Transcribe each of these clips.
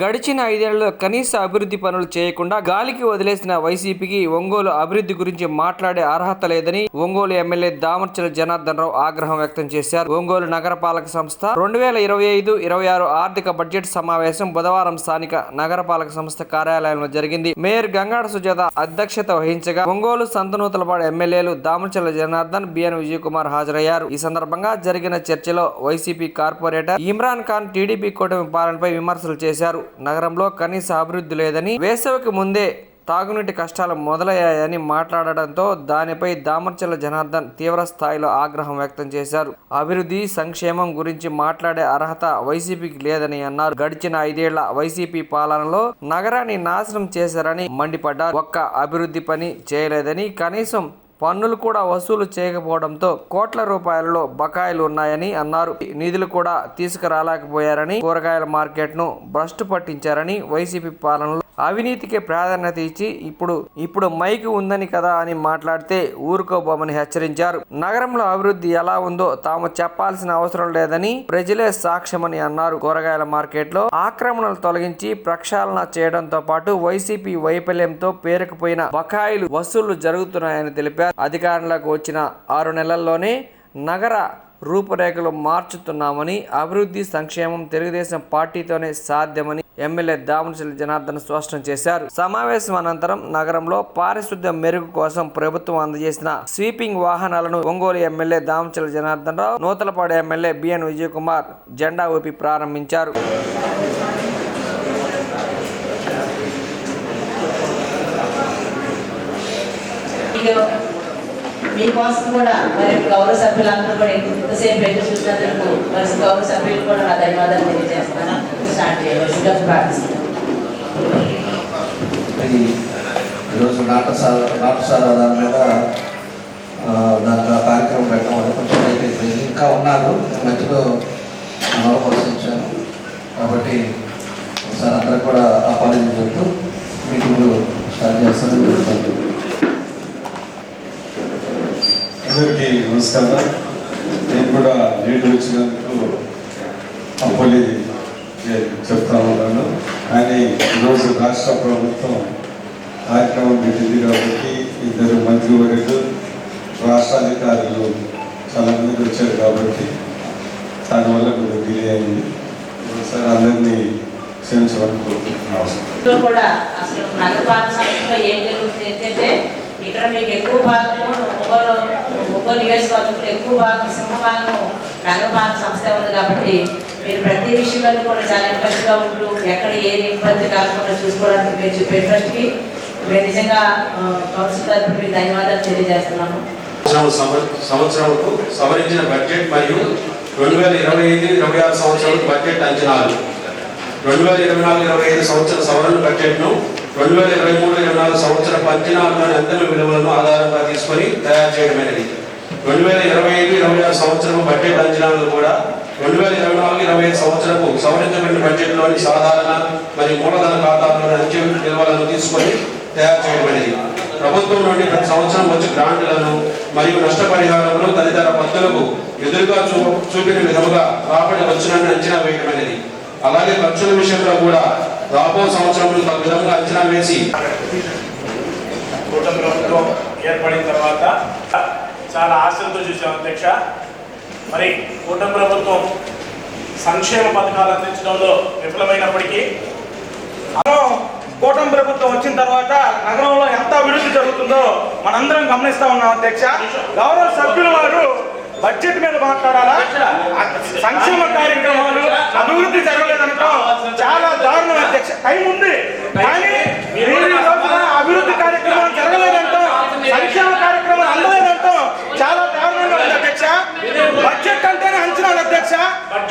గడిచిన 5 ఏళ్లలో కనీస అభివృద్ధి పనులు చేయకుండా గాలికి వదిలేసిన వైసీపీకి ఒంగోలు అభివృద్ధి గురించి మాట్లాడే అర్హత లేదని ఒంగోలు ఎమ్మెల్యే దామర్చల జనార్దన్ రావు ఆగ్రహం వ్యక్తం చేశారు. ఒంగోలు నగరపాలక సంస్థ 2025-26 ఆర్థిక బడ్జెట్ సమావేశం బుధవారం స్థానిక నగరపాలక సంస్థ కార్యాలయంలో జరిగింది. మేయర్ గంగాడ సుజాత అధ్యక్షత వహించగా ఒంగోలు సంతనూతలపాడు ఎమ్మెల్యేలు దామర్చల జనార్దన్, బిఎన్ విజయకుమార్ హాజరయ్యారు. ఈ సందర్భంగా జరిగిన చర్చలో YCP corporator Imran Khan TDP కూటమి పాలనపై విమర్శలు చేశారు. నగరంలో కనీస అభివృద్ధి లేదని, వేసవికి ముందే తాగునీటి కష్టాలు మొదలయ్యాయని మాట్లాడడంతో దానిపై దామర్చల జనార్దన్ తీవ్ర స్థాయిలో ఆగ్రహం వ్యక్తం చేశారు. అభివృద్ధి, సంక్షేమం గురించి మాట్లాడే అర్హత వైసీపీకి లేదని అన్నారు. గడిచిన 5 ఏళ్ల వైసీపీ పాలనలో నగరాన్ని నాశనం చేశారని మండిపడ్డారు. ఒక్క అభివృద్ధి పని చేయలేదని, కనీసం పన్నులు కూడా వసూలు చేయకపోవడంతో కోట్ల రూపాయలలో బకాయిలు ఉన్నాయని అన్నారు. నిధులు కూడా తీసుకురాలేకపోయారని, కూరగాయల మార్కెట్ ను భ్రష్టు పట్టించారని, వైసీపీ పాలనలో అవినీతికి ప్రాధాన్యత ఇచ్చి ఇప్పుడు మైకి ఉందని కదా అని మాట్లాడితే ఊరుకోబోమని హెచ్చరించారు. నగరంలో అభివృద్ధి ఎలా ఉందో తాము చెప్పాల్సిన అవసరం లేదని, ప్రజలే సాక్ష్యమని అన్నారు. కూరగాయల మార్కెట్ లో ఆక్రమణలు తొలగించి ప్రక్షాళన చేయడంతో పాటు వైసీపీ వైఫల్యంతో పేరుకుపోయిన బకాయిలు వసూళ్లు జరుగుతున్నాయని తెలిపారు. అధికారంలోకి వచ్చిన 6 నెలల్లోనే నగర రూపురేఖలు మార్చుతున్నామని, అభివృద్ధి, సంక్షేమం తెలుగుదేశం పార్టీతోనే సాధ్యమని ఎమ్మెల్యే దామర్చల జనార్దన్ స్పష్టం చేశారు. సమావేశం అనంతరం నగరంలో పారిశుద్ధ్య మెరుగు కోసం ప్రభుత్వం అందజేసిన స్వీపింగ్ వాహనాలను Ongole MLA దామర్చల Janardhan Rao, Nuthalapadu MLA B N Vijayakumar జెండా ఊపి ప్రారంభించారు. మీకోసం కూడా మరి గౌరవ సభ్యులందరూ కూడా ఇంతసేపు ఎదురు చూసినందుకు మరి గౌరవ సభ్యులు కూడా నా ధన్యవాదాలు తెలియజేస్తాను. స్టార్ట్ చేయాలి, ప్రార్థిస్తున్నాను. ఈరోజు నాటశాల దాని మీద దాంట్లో కార్యక్రమం పెట్టడం వల్ల కొంచెం అయిపోయింది. ఇంకా ఉన్నారు, మధ్యలో పరిశీలించాను కాబట్టి ఒకసారి అందరూ కూడా అపాలజీ చెప్తూ మీటింగ్ స్టార్ట్ చేస్తాను. అందరికీ నమస్కారం. నేను కూడా లేట్ వచ్చినందుకు అపాలజీ చెప్తా ఉన్నాను. కానీ ఈరోజు రాష్ట్ర ప్రభుత్వం కార్యక్రమం పెట్టింది కాబట్టి 2 మంత్రివర్యులు, రాష్ట్ర అధికారులు చాలా మందికి వచ్చారు కాబట్టి దానివల్ల కొంచెం డిలే అయింది. ఒకసారి అందరినీ క్షమించమనుకుంటున్నాను. ఇక్కడ మీకు ఎక్కువ భాగము ఒంగోలు నియోజకవర్గంలో ఎక్కువ భాగం సింహభాగము నగరపాలక సంస్థ ఉంది కాబట్టి మీరు ప్రతి విషయంలో కూడా చాలా ఇంట్రెస్ట్గా ఉంటూ ఎక్కడ ఏది ఇబ్బంది కాకుండా చూసుకోవడానికి మీరు చూపే ఇంట్రెస్ట్కి మేము నిజంగా కౌన్సిల్ తరఫున మీకు ధన్యవాదాలు తెలియజేస్తున్నాము. సంవత్సరంకు సవరించిన బడ్జెట్ మరియు 2025-26 సంవత్సరం బడ్జెట్ అంచనాలు, 2024-25 సంవత్సర సవరణ బడ్జెట్ను 2023-24 సంవత్సర అంచనాల్లోని అంతిమ విలువలను ఆధారంగా తీసుకొని తయారు చేయడమైనది. 2025-26 సంవత్సరం బడ్జెట్ అంచనాలను కూడా 2024-25 సంవత్సరపు సవరించబడిన బడ్జెట్లోని సాధారణ మరియు మూలధన ఖాతాల్లోని అంతిమ విలువలను తీసుకొని తయారు చేయడమైనది. ప్రభుత్వం నుండి ప్రతి సంవత్సరం వచ్చే గ్రాంట్లను మరియు నష్టపరిహారములు తదితర పద్ధతులకు ఎదురుగా చూపిన విధముగా రాబడి వచ్చినని అంచనా వేయడమైనది. అలాగే ఖర్చుల విషయంలో కూడా రాబో సంవత్సరంలో ఒక విధంగా అంచనా వేసి కూటమి ప్రభుత్వం ఏర్పడిన తర్వాత చాలా ఆశలతో చూసాం అధ్యక్ష. మరి కూటమి ప్రభుత్వం సంక్షేమ పథకాలు అందించడంలో విఫలమైనప్పటికీ కూటమి ప్రభుత్వం వచ్చిన తర్వాత నగరంలో ఎంత అభివృద్ధి జరుగుతుందో మనందరం గమనిస్తా ఉన్నాం అధ్యక్ష. గౌరవ సభ్యుల వారు బడ్జెట్ మీద మాట్లాడాలా, సంక్షేమ కార్యక్రమాలు అభివృద్ధి జరగలేదనటం చాలా దారుణం అధ్యక్ష. టైం ఉంది కానీ అభివృద్ధి కార్యక్రమాలు జరగలేదంటాం, సంక్షేమ కార్యక్రమాలు అందలేదంటాం చాలా దారుణంగా ఉంది అధ్యక్ష. బడ్జెట్ అంటేనే అంచనాలు అధ్యక్ష.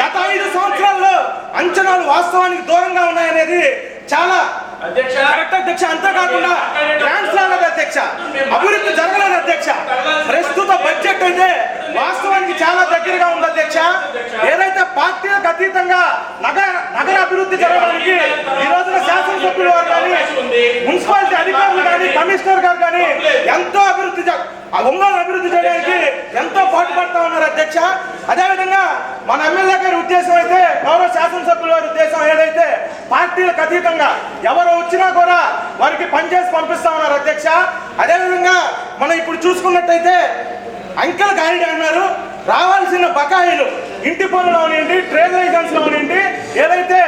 గత 5 సంవత్సరాల్లో అంచనాలు వాస్తవానికి దూరంగా ఉన్నాయనేది చాలా కరెక్ట్ అధ్యక్ష. అంతేకాకుండా గ్రాంట్స్ రాలేదు అధ్యక్ష, అభివృద్ధి జరగలేదు అధ్యక్ష. ప్రస్తుత బడ్జెట్ అయితే వాస్తవానికి చాలా దగ్గరగా ఉంది అధ్యక్ష. ఏదైతే పార్టీలకు అతీతంగా నగర అభివృద్ధి జరగడానికి ఈ రోజున శాసనసభ్యులు వారు కానీ, మున్సిపాలిటీ అధికారులు కానీ, కమిషనర్ గారు కానీ ఎంతో అభివృద్ధి ఆ ఒంగోలు అభివృద్ధి చేయడానికి ఎంతో పాటుపడతా ఉన్నారు అధ్యక్ష. అదేవిధంగా మన ఎమ్మెల్యే గారి ఉద్దేశం అయితే, గౌరవ శాసనసభ్యుల వారి ఉద్దేశం ఏదైతే పార్టీలకు అతీతంగా ఎవరు వచ్చినా కూడా వారికి పనిచేసి పంపిస్తా ఉన్నారు అధ్యక్ష. అదేవిధంగా మనం ఇప్పుడు చూసుకున్నట్టయితే అంకెల్ గారిడి అన్నారు, రావాల్సిన బకాయిలు ఇంటి పనులు అవనండి, ట్రేడ్ లైసెన్స్ అవనండి, ఏదైతే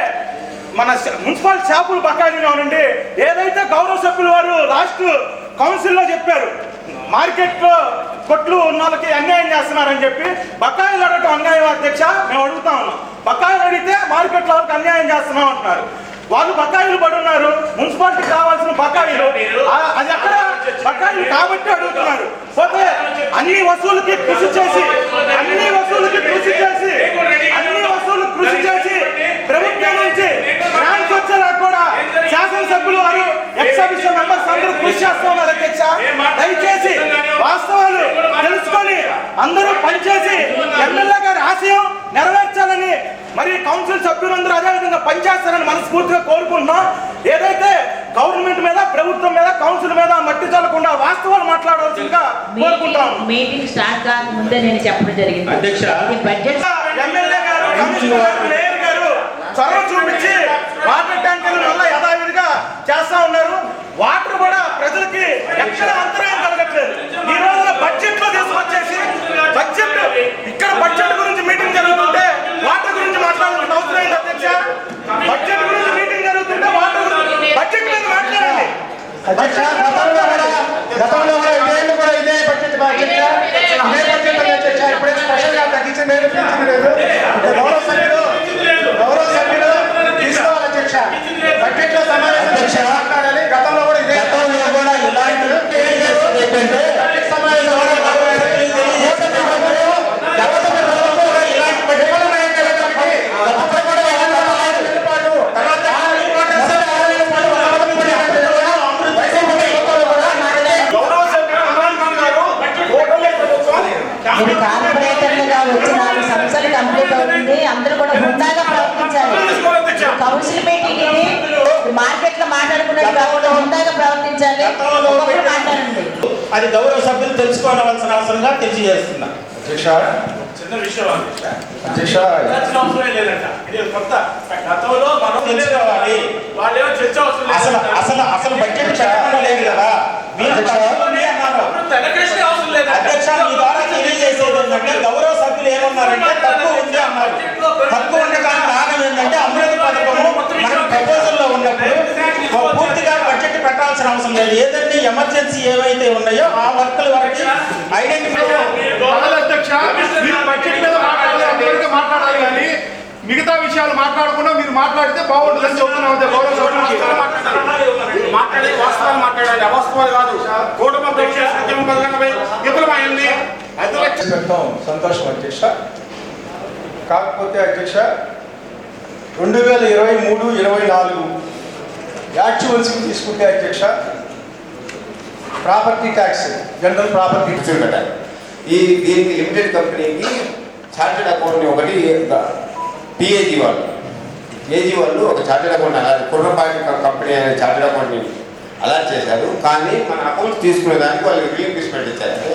మన మున్సిపల్ షాపులు బకాయిలు అవనండి, ఏదైతే గౌరవ సభ్యులు వారు లాస్ట్ కౌన్సిల్లో చెప్పారు మార్కెట్లో కొట్లు ఉన్న వాళ్ళకి అన్యాయం చేస్తున్నారని చెప్పి, బకాయిలు అడగటం అన్యాయం అధ్యక్ష. మేము అడుగుతా ఉన్నాం, బకాయిలు అడిగితే మార్కెట్లో వాళ్ళకి అన్యాయం చేస్తున్నాం అంటున్నారు. వాళ్ళు బకాయిలు పడి ఉన్నారు, మున్సిపాలిటీకి రావాల్సిన బకాయిలు అది ఎక్కడ బకాయిలు కాబట్టి అడుగుతున్నారు. పోతే అన్ని వసూలుకి కృషి చేసి ప్రభుత్వం నుంచి గ్రాంట్స్ వచ్చేలా కూడా శాసనసభ్యులు వారు ఎక్సబిషన్ మెంబర్స్ అందరూ కృషి చేస్తూ ఉన్నారు అధ్యక్ష. దయచేసి వాస్తవాలు తెలుసుకొని అందరూ పనిచేసి ఎమ్మెల్యే గారి ఆశయం నెరవేర్చాలని మరి కౌన్సిల్ సభ్యులందరూ అదేవిధంగా పనిచేస్తారని మనస్ఫూర్తిగా కోరుకుంటున్నాం. ఏదైతే గవర్నమెంట్ మీద, ప్రభుత్వం మీద, కౌన్సిల్ మీద మట్టి చల్లకుండా వాస్తవాలు మాట్లాడవలసిందిగా కోరుకుంటాం. మీటింగ్ స్టార్ట్ కాకముందే నేను చెప్పడం జరిగింది అధ్యక్ష. బడ్జెట్ ఎమ్మెల్యే గారు, కమిషనర్ గారు, మేయర్ గారు చొరవ చూపించి వాటర్ ట్యాంకర్లు మళ్ళీ యథావిధిగా చేస్తా ఉన్నారు. వాటర్ కూడా ప్రజలకి ఎక్కడ అంతరాయం కలగట్లేదు. ఈ రోజున బడ్జెట్ లో తీసుకొచ్చేసి ఇక్కడ బడ్జెట్ గురించి మీటింగ్ జరుగుతుంటే వాటర్ గురించి మాట్లాడాల్సిన అవసరం ఏంటి అధ్యక్ష? బడ్జెట్ గురించి మీటింగ్ జరుగుతుంటే వాటర్ బడ్జెట్ మీద మాట్లాడండి. గతంలో కూడా ఇదే బడ్జెట్ ఎప్పుడైతే స్పెషల్ గా తగ్గించింది లేదు, పెంచింది లేదు. గౌరవ సభ్యులు తీసుకోవాలి అధ్యక్ష. బడ్జెట్ లో సమావేశం మాట్లాడాలి. గతంలో కూడా ఇదే కార్పొరేటర్లుగా వచ్చి 4 సంవత్సరాలు కంప్లీట్ అవుతుంది. అందరూ కూడా హుందాగా ప్రవర్తించాలి. కౌన్సిల్ మీటింగ్ ఇది మార్కెట్ లో మాట్లాడుకున్నట్టు కాకుండా హుందాగా ప్రవర్తించాలి. మాట్లాడండి. అది గౌరవ సభ్యులు తెలుసుకోవాల్సిన అవసరంగా తెలియజేస్తున్నా అధ్యక్ష. చిన్న విషయం అధ్యక్ష, అవసరం లేదంట. ఇది కొత్త గతంలో మనం తెలుసుకోవాలి. వాళ్ళేమో చర్చ అవసరం అసలు బడ్జెట్ చెప్పడం లేదు కదా. అధ్యక్ష, మీ ద్వారా తెలియజేసేది ఏంటంటే గౌరవ సభ్యులు ఏమన్నారంటే తక్కువ ఉంది అన్నారు. తక్కువ ఉండడానికి కారణం ఏంటంటే అమృత పథకము మనకు ప్రపోజల్ లో ఉన్నప్పుడు పూర్తిగా బడ్జెట్ పెట్టాల్సిన అవసరం లేదు. ఏదైతే ఎమర్జెన్సీ ఏవైతే ఉన్నాయో ఆ వర్కుల వరకు ఐడెంటిఫై అధ్యక్ష. మీరు బడ్జెట్ మీద మాట్లాడాలి కానీ మిగతా విషయాలు మాట్లాడకుండా మీరు మాట్లాడితే బాగుంటుందని చెప్తున్నాం. గౌరవ సభ్యులకి మాట్లాడే వాస్తవాలు మాట్లాడాలి, అవాస్తవాలు కాదు. కుటుంబ విఫలమైంది. సంతోషం అధ్యక్ష. కాకపోతే అధ్యక్ష 2023-24 యాక్చువల్స్ తీసుకుంటే అధ్యక్ష ప్రాపర్టీ ట్యాక్స్, జనరల్ ప్రాపర్టీ దీనికి లిమిటెడ్ కంపెనీకి చార్టెడ్ అకౌంట్ని ఒకటి పిఏజీ వాళ్ళు ఒక చార్టెడ్ అకౌంట్ అలా కుర్రపాటి కంపెనీ అనే చార్టెడ్ అకౌంట్ని అలాట్ చేశారు. కానీ మన అకౌంట్స్ తీసుకునే దానికి వాళ్ళు రిలీఫ్ ఇన్స్పెక్ట్ ఇచ్చారంటే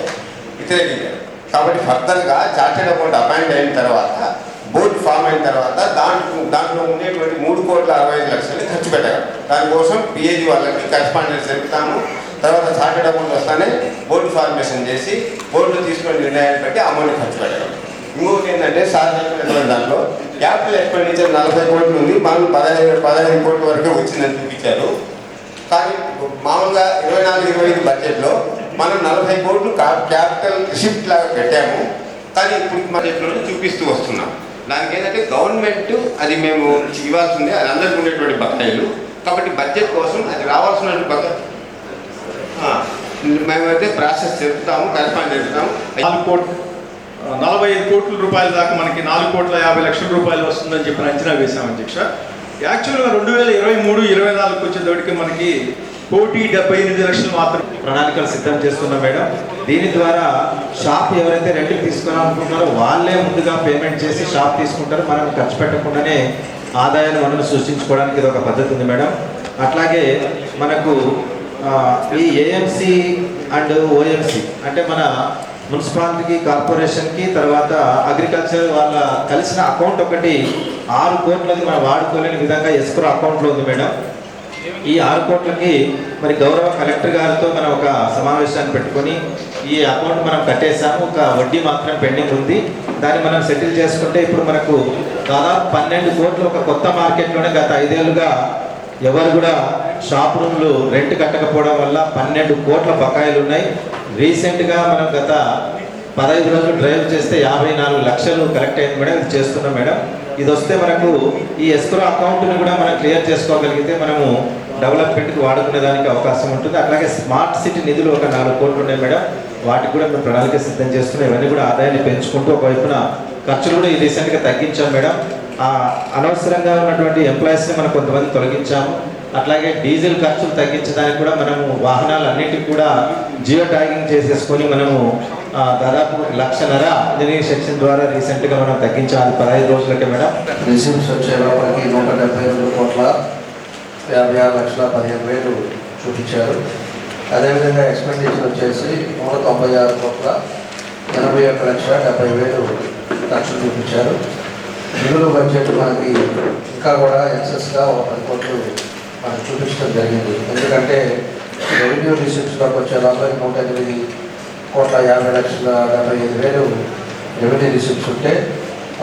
వ్యతిరేకించారు. కాబట్టి ఫర్దర్గా చార్టెడ్ అకౌంట్ అపాయింట్ అయిన తర్వాత, బోర్డు ఫామ్ అయిన తర్వాత దాంట్లో ఉండేటువంటి 3,65,00,000 ఖర్చు పెట్టారు. దానికోసం పిఏజీ వాళ్ళకి కరెస్పాండెన్స్ జరుపుతాము. తర్వాత చార్టెడ్ అకౌంట్ వస్తానే బోర్డు ఫార్మేషన్ చేసి బోర్డులో తీసుకునే నిర్ణయాన్ని బట్టి అమౌంట్ ఖర్చు పెట్టారు. ఇంకొకటి ఏంటంటే సాధారణమైనటువంటి దాంట్లో క్యాపిటల్ ఎక్స్పెండిచర్ 40 కోట్లు ఉంది, మనం 15 కోట్ల వరకు వచ్చిందని చూపించారు. కానీ మామూలుగా 24-25 బడ్జెట్లో మనం 40 కోట్లు క్యాపిటల్ షిఫ్ట్ లాగా పెట్టాము. కానీ ఇప్పుడు బడ్జెట్లో చూపిస్తూ వస్తున్నాం. దానికి ఏంటంటే గవర్నమెంట్ అది మేము ఇవ్వాల్సిందే, అది అందరికీ ఉండేటువంటి బకాయిలు. కాబట్టి బడ్జెట్ కోసం అది రావాల్సినటువంటి బకాయి మేమైతే ప్రాసెస్ చెప్తాము, కరెస్పాండ్ చెప్తాము. 45 కోట్ల రూపాయల దాకా మనకి 4,50,00,000 వస్తుందని చెప్పి అంచనా వేశాం అధ్యక్ష. యాక్చువల్గా 2023-24 వచ్చేటప్పటికి మనకి 1,78,00,000 మాత్రం ప్రణాళికలు సిద్ధం చేస్తున్నాం మేడం. దీని ద్వారా షాప్ ఎవరైతే రెంట్కి తీసుకోవాలనుకుంటున్నారో వాళ్ళే ముందుగా పేమెంట్ చేసి షాప్ తీసుకుంటారు. మనం ఖర్చు పెట్టకుండానే ఆదాయాన్ని మనం సృష్టించుకోవడానికి ఇది ఒక పద్ధతి ఉంది మేడం. అట్లాగే మనకు ఈ ఏఎంసీ అండ్ ఓఎంసి అంటే మన మున్సిపాలిటీకి, కార్పొరేషన్కి, తర్వాత అగ్రికల్చర్ వాళ్ళ కలిసిన అకౌంట్ ఒకటి 6 కోట్లది మనం వాడుకోలేని విధంగా ఎస్క్రో అకౌంట్లో ఉంది మేడం. ఈ 6 కోట్లకి మరి గౌరవ కలెక్టర్ గారితో మనం ఒక సమావేశాన్ని పెట్టుకొని ఈ అకౌంట్ మనం కట్టేసాము, ఒక వడ్డీ మాత్రం పెండింగ్ ఉంది, దాన్ని మనం సెటిల్ చేసుకుంటే ఇప్పుడు మనకు దాదాపు 12 కోట్లు ఒక కొత్త మార్కెట్లోనే గత 5 ఏళ్ళుగా ఎవరు కూడా షాప్ రూమ్లు రెంట్ కట్టకపోవడం వల్ల 12 కోట్ల బకాయిలు ఉన్నాయి. రీసెంట్గా మనం గత 15 రోజులు డ్రైవ్ చేస్తే 54 లక్షలు కలెక్ట్ అయింది మేడం. ఇది చేస్తున్నాం మేడం. ఇది వస్తే మనకు ఈ ఎస్క్రో అకౌంట్ని కూడా మనం క్లియర్ చేసుకోగలిగితే మనము డెవలప్మెంట్కి వాడుకునే దానికి అవకాశం ఉంటుంది. అట్లాగే స్మార్ట్ సిటీ నిధులు ఒక 4 కోట్లు ఉన్నాయి మేడం. వాటికి కూడా మేము ప్రణాళిక సిద్ధం చేస్తున్నాం. ఇవన్నీ కూడా ఆదాయాన్ని పెంచుకుంటూ ఒకవైపున ఖర్చులు కూడా ఈ రీసెంట్గా తగ్గించాం మేడం. అనవసరంగా ఉన్నటువంటి ఎంప్లాయీస్ని మనం కొంతమంది తొలగించాము. అట్లాగే డీజిల్ ఖర్చులు తగ్గించడానికి కూడా మనము వాహనాలన్నిటికీ కూడా జియో ట్యాగింగ్ చేసేసుకొని మనము దాదాపు 1.5 లక్షల ఇంజనీరింగ్ సెక్షన్ ద్వారా రీసెంట్గా మనం తగ్గించాలి 15 రోజులకే మేడం. రిసీవ్స్ వచ్చే లోపలికి 172,56,15,000 చూపించారు. అదేవిధంగా ఎక్స్పెండిచర్ వచ్చేసి 196,81,70,000 ఖర్చులు చూపించారు. మిగులు బడ్జెట్ మనకి ఇంకా కూడా ఎక్సెస్గా 10 కోట్లు మనకు చూపించడం జరిగింది. ఎందుకంటే రెవెన్యూ రిసిప్ట్స్లోకి వచ్చే లోపల 108,50,75,000 రెవెన్యూ రిసిప్ట్స్ ఉంటే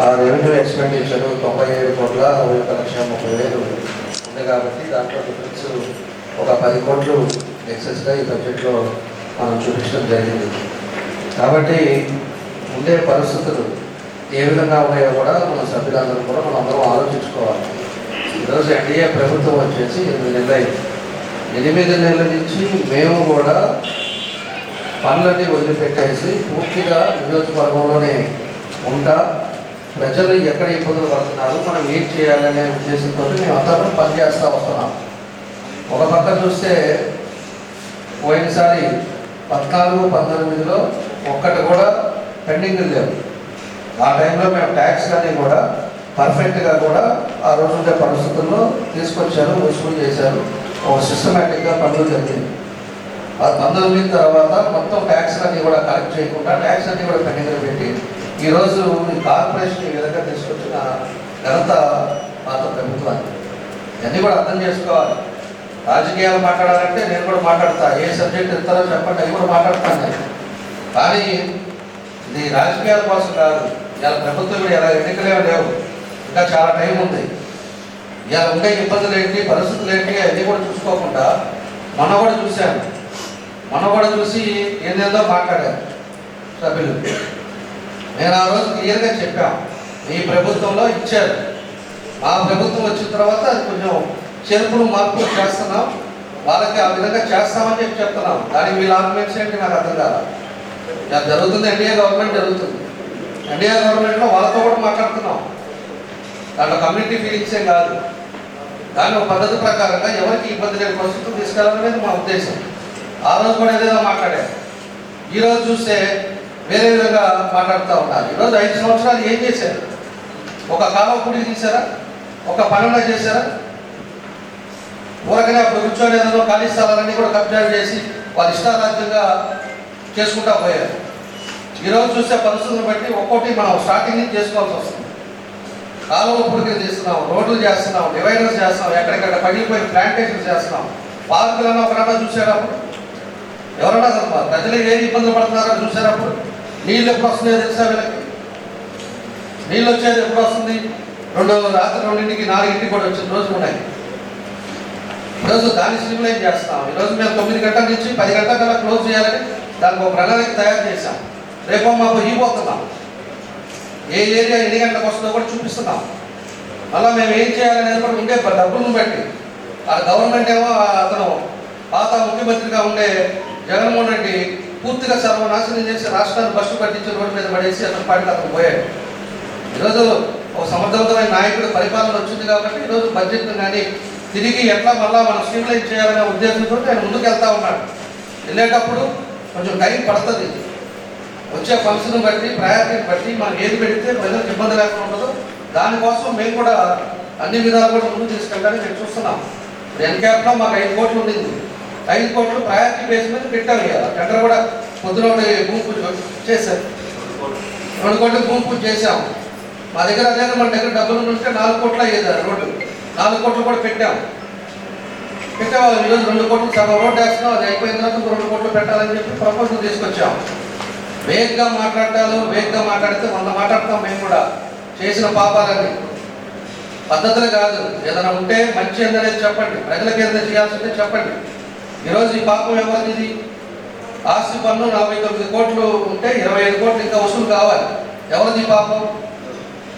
ఆ రెవెన్యూ ఎక్స్పెండిచర్ 97,61,30,000 ఉంది. కాబట్టి దాంట్లో డిఫరెన్స్ ఒక 10 కోట్లు ఎక్సెస్గా ఈ బడ్జెట్లో మనం చూపించడం జరిగింది. కాబట్టి ఉండే పరిస్థితులు ఏ విధంగా ఉన్నాయో కూడా మన సభ్యులందరూ కూడా మనం అందరం ఆలోచించుకోవాలి. ఈరోజు ఎన్డీఏ ప్రభుత్వం వచ్చేసి 8 నెలలు అయింది. 8 నెలల నుంచి మేము కూడా పనులన్నీ వదిలిపెట్టేసి పూర్తిగా నియోజకవర్గంలోనే ఉంటా ప్రజలు ఎక్కడ ఇబ్బందులు పడుతున్నారు, మనం ఏం చేయాలనే ఉద్దేశంతో మేము అంతా కూడా పనిచేస్తూ వస్తున్నాం. ఒక పక్క చూస్తే పోయినసారి 14-19లో ఒక్కటి కూడా పెండింగ్ లేవు. ఆ టైంలో మేము ట్యాక్స్ కానీ కూడా పర్ఫెక్ట్గా కూడా ఆ రోజు ఉండే పరిస్థితుల్లో తీసుకొచ్చారు, వసూలు చేశారు. ఒక సిస్టమేటిక్గా పనులు జరిగింది. ఆ 19 తర్వాత మొత్తం ట్యాక్స్ అన్నీ కూడా కలెక్ట్ చేయకుండా ట్యాక్స్ అన్నీ కూడా పెండింగ్లో పెట్టి ఈరోజు ఈ కార్పొరేషన్ ఈ విధంగా తీసుకొచ్చిన ఘనత పాత ప్రభుత్వాన్ని. ఇవన్నీ కూడా అర్థం చేసుకోవాలి. రాజకీయాలు మాట్లాడాలంటే నేను కూడా మాట్లాడతా, ఏ సబ్జెక్ట్ ఇస్తారో చెప్పండి, అవి కూడా మాట్లాడతాను. కానీ ఇది రాజకీయాల కోసం కాదు. ఇవాళ ప్రభుత్వం కూడా ఎలా ఎన్నికలే లేవు, ఇంకా చాలా టైం ఉంది. ఇవాళ ఉండే ఇబ్బందులు ఏంటి, పరిస్థితులు ఏంటి అన్నీ కూడా చూసుకోకుండా మొన్న కూడా చూశాను. మొన్న కూడా చూసి ఏందేందో మాట్లాడారు సభ్యులు. నేను ఆ రోజు క్లియర్గా చెప్పాను, ఈ ప్రభుత్వంలో ఇచ్చారు, మా ప్రభుత్వం వచ్చిన తర్వాత అది కొంచెం చేర్పులు మార్పులు చేస్తున్నాం, వాళ్ళకి ఆ విధంగా చేస్తామని చెప్పి చెప్తున్నాం. దానికి వీళ్ళ ఆర్గ్యుమెంట్స్ ఏంటి నాకు అర్థం కాదు. ఇలా జరుగుతుంది, ఎన్డీఏ గవర్నమెంట్ జరుగుతుంది. ఎన్డీఏ గవర్నమెంట్లో వాళ్ళతో కూడా మాట్లాడుతున్నాం. దాంట్లో కమ్యూనిటీ ఫీలింగ్స్ ఏం కాదు. దాని ఒక పద్ధతి ప్రకారంగా ఎవరికి ఇబ్బంది లేని పరిస్థితులు తీసుకెళ్లాలనేది మా ఉద్దేశం. ఆ రోజు కూడా ఏదైనా మాట్లాడారు. ఈరోజు చూస్తే వేరే విధంగా మాట్లాడుతూ ఉన్నారు. ఈరోజు 5 సంవత్సరాలు ఏం చేశారు? ఒక కాలువ పూడి తీశారా? ఒక పనులు చేశారా? ఊరకనే అప్పుడు కూర్చొని ఏదో ఖాళీ స్థలాలన్నీ కూడా కబ్జా చేసి వాళ్ళ ఇష్టారాజ్యంగా చేసుకుంటా పోయారు. ఈరోజు చూస్తే పరిస్థితులను బట్టి ఒక్కొక్కటి మనం స్టార్టింగ్ నుంచి చేసుకోవాల్సి వస్తుంది. కాలువలు పుడికలు తీస్తున్నాం, రోడ్లు చేస్తున్నాం, డివైడర్స్ చేస్తున్నాం, ఎక్కడెక్కడ పగిలిపోయి ప్లాంటేషన్స్ చేస్తున్నాం. పార్కులన్నా ఒకరన్నా చూసేటప్పుడు ఎవరన్నా అసలు ప్రజలు ఏది ఇబ్బందులు పడుతున్నారో చూసేటప్పుడు నీళ్ళు ఎప్పుడు వస్తున్నాయో తెలుసా వీళ్ళకి? నీళ్ళు వచ్చేది ఎప్పుడు వస్తుంది? రాత్రి 2ంటికి 4ంటికి కూడా వచ్చిన రోజులు ఉన్నాయి. ఈరోజు దాన్ని స్ట్రీమ్లైన్ చేస్తాం. ఈరోజు మేము 9 గంటల నుంచి 10 గంటల కల్లా క్లోజ్ చేయాలని దానికి ఒక ప్రణాళిక తయారు చేశాం. రేపు మాకు ఇవ్వబోతున్నాం. ఏ ఏరియా ఎన్ని గంటలకు వస్తుందో కూడా చూపిస్తున్నాం. మళ్ళీ మేము ఏం చేయాలనేది కూడా ఉండే డబ్బులను బట్టి ఆ గవర్నమెంట్ ఏమో అతను పాత ముఖ్యమంత్రిగా ఉండే జగన్మోహన్ రెడ్డి పూర్తిగా సర్వనాశనం చేసి రాష్ట్రాన్ని బస్సు పట్టించి రోడ్డు మీద పడేసి అతని పాటికి అతను పోయాడు. ఈరోజు ఒక సమర్థవంతమైన నాయకుడు పరిపాలన వచ్చింది కాబట్టి ఈరోజు బడ్జెట్ను కానీ తిరిగి ఎట్లా మళ్ళీ మనం స్ట్రీమ్లైన్ చేయాలనే ఉద్దేశంతో ఆయన ముందుకు వెళ్తూ ఉన్నాడు. వెళ్ళేటప్పుడు కొంచెం టైం పడుతుంది. వచ్చే ఫంక్షన్ బట్టి ప్రయారిటీని బట్టి మనం ఏది పెడితే ప్రజలకు ఇబ్బంది లేకుండా ఉండదు. దానికోసం మేము కూడా అన్ని విధాలు కూడా ముందుకు తీసుకెళ్ళడానికి మేము చూస్తున్నాం. ఇప్పుడు ఎన్క్యాప్లో మాకు 5 కోట్లు ఉండింది. 5 కోట్లు ప్రయారిటీ బేస్ మీద పెట్టాము. ఇవాళ టెండర్ కూడా పొద్దున భూమి పూజ చేశారు, 2 కోట్ల భూమి పూజ చేశాము. మా దగ్గర అదే మన దగ్గర డబ్బులు ఉంటే 4 కోట్లు అయ్యేది రోడ్డు, 4 కోట్లు కూడా పెట్టాము. ఈరోజు 2 కోట్లు సగం రోడ్డు వేస్తున్నాం, అది అయిపోయిన తర్వాత 2 కోట్లు పెట్టాలని చెప్పి ప్రపోజల్ తీసుకొచ్చాము. వేగంగా మాట్లాడితే 100 మాట్లాడతాం. మేము కూడా చేసిన పాపాలని పద్ధతులు కాదు, ఏదైనా ఉంటే మంచి ఏందనేది చెప్పండి, ప్రజలకు ఏదైనా చేయాల్సిందే చెప్పండి. ఈరోజు ఈ పాపం ఎవరిది? ఆస్తి పన్ను 49 కోట్లు ఉంటే 25 కోట్లు ఇంకా వసూలు కావాలి. ఎవరిది పాపం?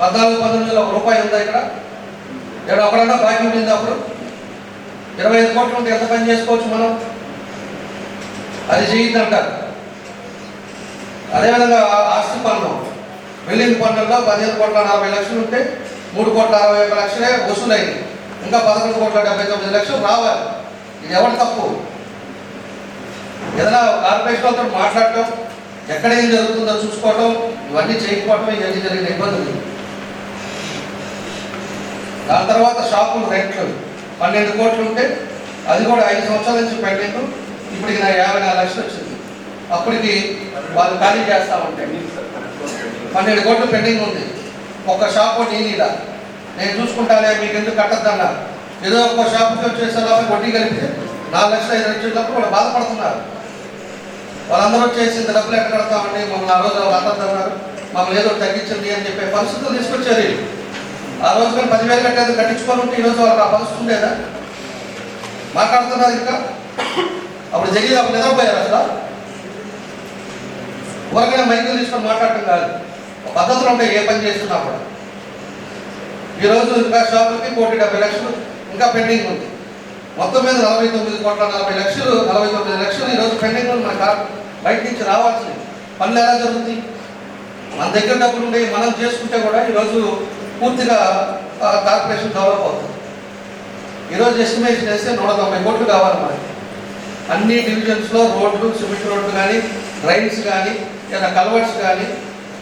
14-19 1 రూపాయి ఉందా ఇక్కడ? ఒకడన్నా బాకీ ఉండింది. అప్పుడు 25 కోట్లు ఉంటే ఎంత పని చేసుకోవచ్చు మనం? అది చేయొద్దంటారు. అదేవిధంగా ఆస్తి పన్ను, బిల్డింగ్ పన్నుల్లో 15,40,00,000 ఉంటే 3,61,00,000 వసూలైంది. ఇంకా 11,79,00,000 రావాలి. ఇది ఎవరి తప్పు? ఏదైనా కార్పొరేషన్ వాళ్ళతో మాట్లాడటం, ఎక్కడ ఏం జరుగుతుందో చూసుకోవటం, ఇవన్నీ చేయకపోవటం, ఇవన్నీ జరిగిన ఇబ్బందులు. దాని తర్వాత షాపులు రెంట్లు 12 కోట్లు ఉంటే అది కూడా 5 సంవత్సరాల నుంచి పెండింగ్. ఇప్పటికి నాకు 54 లక్షలు వచ్చింది. అప్పటికి వాళ్ళు ఖాళీ చేస్తామంటే 12 కోట్లు పెండింగ్ ఉంది. ఒక షాపు నేను చూసుకుంటానే, మీకు ఎందుకు కట్టద్దన్నా. ఏదో ఒక షాపుకి వచ్చేసేలాగా వడ్డీ కలిపితే 4 లక్షలు 5 లక్షలప్పుడు వాళ్ళు బాధపడుతున్నారు. వాళ్ళందరూ వచ్చేసింది డబ్బులు ఎక్కడ కడతామండి, మమ్మల్ని ఆ రోజు అంటున్నారు, మమ్మల్ని ఏదో తగ్గించండి అని చెప్పే పరిస్థితులు తీసుకొచ్చారు. ఆ రోజు కానీ 10,000 కట్టేది కట్టించుకొని ఉంటే ఈరోజు వాళ్ళకి ఆ పరిస్థితి ఉండేదా? మాట్లాడుతున్నారు. ఇంకా అప్పుడు నిద్రపోయారు. అసలు ఊరకనే మైకులు తీసుకొని మాట్లాడటం కాదు, పద్ధతులు ఉంటాయి ఏ పని చేస్తున్నా కూడా. ఈరోజు ఇంకా షాపులకి 1,70,00,000 ఇంకా పెండింగ్ ఉంది. మొత్తం మీద 49,40,00,000 49,00,000 ఈరోజు పెండింగ్ ఉంది. మనకు బయట నుంచి రావాల్సింది. పనులు ఎలా జరుగుతుంది? మన దగ్గర డబ్బులు ఉండే మనం చేసుకుంటే కూడా ఈరోజు పూర్తిగా కార్పొరేషన్ డెవలప్ అవుతుంది. ఈరోజు ఎస్టిమేషన్ వేస్తే 190 కోట్లు కావాలి మనకి. అన్ని డివిజన్స్లో రోడ్లు, సిమెంట్ రోడ్లు కానీ, డ్రైన్స్ కానీ, ఏదైనా కల్వర్ట్స్ కానీ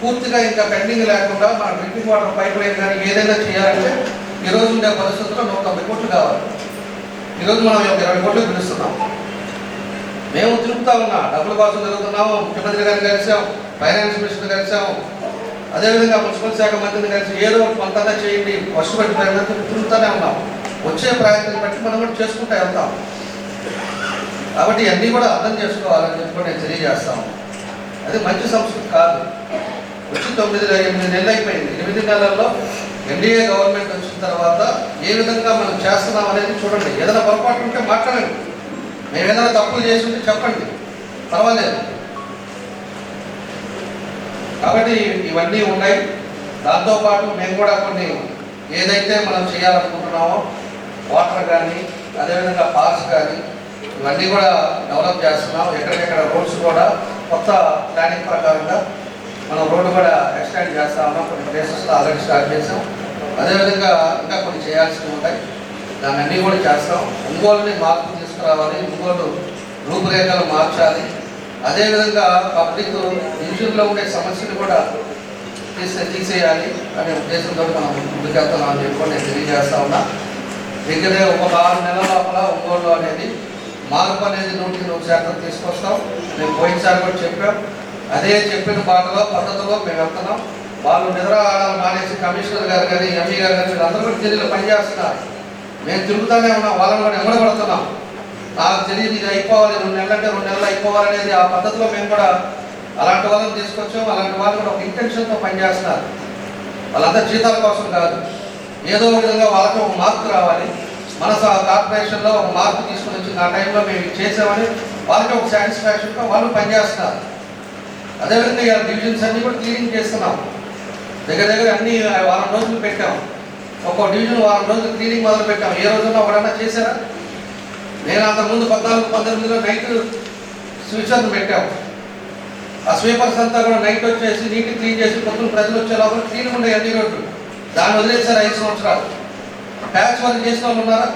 పూర్తిగా ఇంకా పెండింగ్ లేకుండా మన డ్రింకింగ్ వాటర్ పైప్ లైన్ కానీ ఏదైనా చేయాలంటే ఈరోజు ఉండే పరిస్థితుల్లో 190 కోట్లు కావాలి. ఈరోజు మనం 20 కోట్లు పిలుస్తున్నాం. మేము తిరుగుతూ ఉన్నాం, డబ్బుల కోసం తిరుగుతున్నాము. ముఖ్యమంత్రి గారిని కలిసాం, ఫైనాన్స్ మినిస్టర్ కలిసాము, అదేవిధంగా మున్సిపల్ శాఖ మంత్రిని కలిసి ఏదో కొంతనే చేయండి, ఫస్ట్ పెట్టి తిరుగుతూనే ఉన్నాం. వచ్చే ప్రయత్నం బట్టి మనం కూడా చేసుకుంటూ వెళ్తాం. కాబట్టి అన్నీ కూడా అర్థం చేసుకోవాలని చెప్పి నేను తెలియజేస్తాను. అది మంచి సంస్కృతి కాదు. వచ్చి 9-8 నెలలు అయిపోయింది. 8 నెలల్లో ఎన్డీఏ గవర్నమెంట్ వచ్చిన తర్వాత ఏ విధంగా మనం చేస్తున్నాం అనేది చూడండి. ఏదైనా పొరపాటు ఉంటే మాట్లాడండి, మేము ఏదైనా తప్పులు చేసి ఉంటే చెప్పండి, పర్వాలేదు. కాబట్టి ఇవన్నీ ఉన్నాయి. దాంతోపాటు మేము కూడా కొన్ని ఏదైతే మనం చేయాలనుకుంటున్నామో వాటర్ కానీ, అదేవిధంగా పార్క్స్ కానీ ఇవన్నీ కూడా డెవలప్ చేస్తున్నాం. ఎక్కడికెక్కడ రోడ్స్ కూడా కొత్త ప్లానింగ్ ప్రకారంగా మనం రోడ్డు కూడా ఎక్స్టెండ్ చేస్తా ఉన్నాం. కొన్ని ప్లేసెస్లో ఆల్రెడీ స్టార్ట్ చేసాం. అదేవిధంగా ఇంకా కొన్ని చేయాల్సినవి ఉంటాయి, దాన్ని అన్నీ కూడా చేస్తాం. ఒంగోలుని మార్పు తీసుకురావాలి, ఒంగోలు రూపురేఖలు మార్చాలి. అదేవిధంగా పబ్లిక్ డివిజన్లో ఉండే సమస్యలు కూడా తీసేయాలి అనే ఉద్దేశంతో మనం ముందుకెళ్తున్నాం అని చెప్పి నేను తెలియజేస్తా ఉన్నా. దగ్గరే ఒక 6 నెలల లోపల ఒంగోలు అనేది మార్పు అనేది 100% తీసుకొస్తాం. మేము పోయినసారి కూడా చెప్పాం. అదే చెప్పిన బాటలో పద్ధతిలో మేము వెళ్తున్నాం. వాళ్ళు నిద్ర ఆడాలి మానేసి కమిషనర్ గారు కానీ, ఎంఈ గారు కానీ వీళ్ళందరూ కూడా చర్యలు పనిచేస్తున్నారు. మేము తిరుగుతూనే ఉన్నాం, వాళ్ళని కూడా ఎమ్మడబడుతున్నాం. నాకు తెలియదు ఇది అయిపోవాలి, 2 నెలలు అంటే 2 నెలలు అయిపోవాలనేది ఆ పద్ధతిలో మేము కూడా అలాంటి వాళ్ళని తీసుకొచ్చాం. అలాంటి వాళ్ళు కూడా ఒక ఇంటెన్షన్తో పనిచేస్తున్నారు. వాళ్ళంతా జీతాల కోసం కాదు, ఏదో విధంగా వాళ్ళకి ఒక మార్పు రావాలి. మన కార్పొరేషన్లో ఒక మార్పు తీసుకుని వచ్చి ఆ టైంలో మేము చేసామని వాళ్ళకి ఒక సాటిస్ఫాక్షన్తో వాళ్ళు పనిచేస్తున్నారు. అదేవిధంగా ఇలా డివిజన్స్ అన్నీ కూడా క్లీనింగ్ చేస్తున్నాం. దగ్గర అన్ని 1 వారం రోజులు పెట్టాం. ఒక్కో డివిజన్ 1 వారం రోజులు క్లీనింగ్ మొదలు పెట్టాం. ఏ రోజుల్లో ఒకడన్నా చేశారా? నేను అంతకుముందు 14-19లో నైట్ స్విచర్ని పెట్టాము. ఆ స్వీపర్స్ అంతా కూడా నైట్ వచ్చేసి నీట్గా క్లీన్ చేసి పొద్దున్న ప్రజలు వచ్చే లోపల క్లీన్ ఉండే అన్ని రోడ్లు. దాన్ని వదిలేశారు 5 సంవత్సరాలు. ప్యాచ్ వర్క్ చేసిన వాళ్ళు ఉన్నారా?